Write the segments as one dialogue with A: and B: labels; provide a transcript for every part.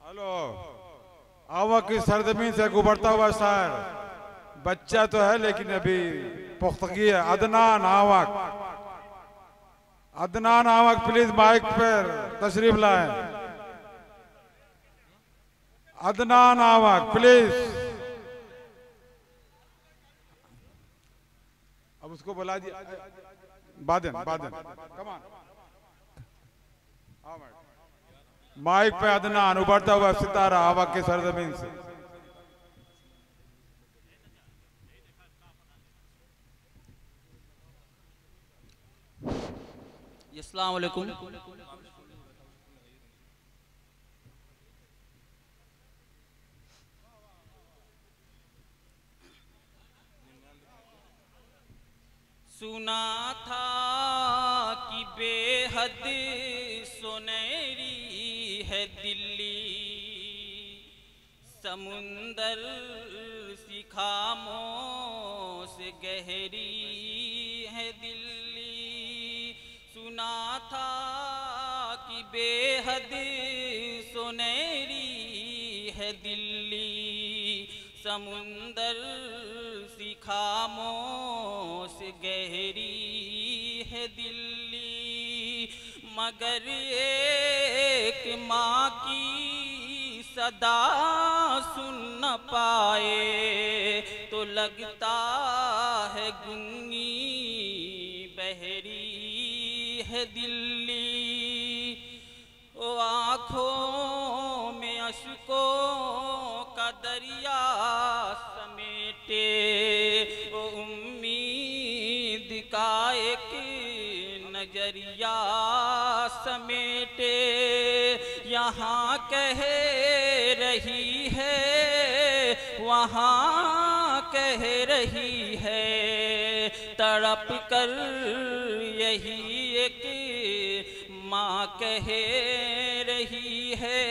A: Hello, आवक की सरजमीन से गुजरता हुआ शायर, बच्चा तो है लेकिन अभी पुख्तगी है। अदनान आवक, अदनान आवक प्लीज माइक पर तशरीफ लाएं। अदनान आवक प्लीज। अब उसको बुला दिया। बादन बादन कमान, माइक पे अदनान उभरता हुआ सितारा आवक की सरजमीन से।
B: अस्सलाम वालेकुम। सुना था कि बेहद सुनहरी है दिल्ली, समुंदर सी खामोश गहरी है दिल्ली। सुना था कि बेहद सुनहरी है दिल्ली, समुंदर सी खामोश गहरी है दिल्ली। मगर एक माँ की सदा सुन न पाए तो लगता है गूंगी बहरी है दिल्ली। ओ आँखों में अश्कों का दरिया समेटे, ओ उम्मीद का एक नजरिया समेटे। यहाँ कह रही है, वहाँ कह रही है, तड़प कर यही एक माँ कह रही है।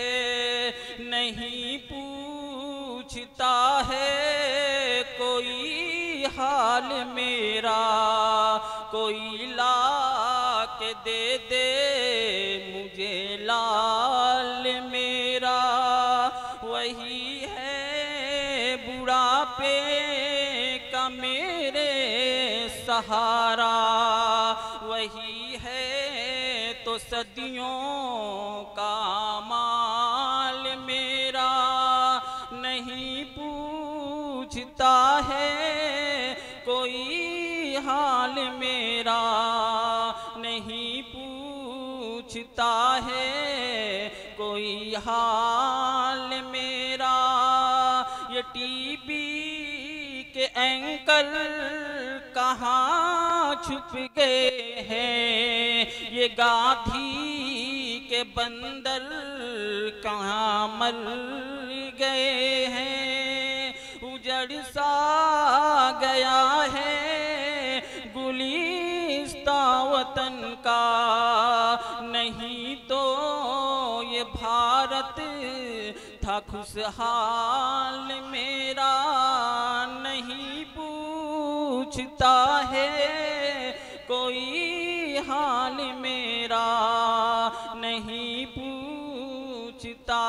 B: नहीं पूछता है कोई हाल मेरा, कोई ला के दे दे मुझे लाल मेरा। वही है बुढ़ापे का मेरे सहारा, वही है तो सदियों का माल मेरा। नहीं पूछता है कोई हाल मेरा, नहीं पूछता है कोई हाल मेरा। ये टीवी के एंकर कहाँ छुप गए हैं, ये गाधी के बंदर कहाँ मर गए हैं। उजड़ सा गया है गुलिस्ता वतन का, नहीं तो ये भारत था खुशहाल मेरा। नहीं पूछता है कोई हाल मेरा, नहीं पूछता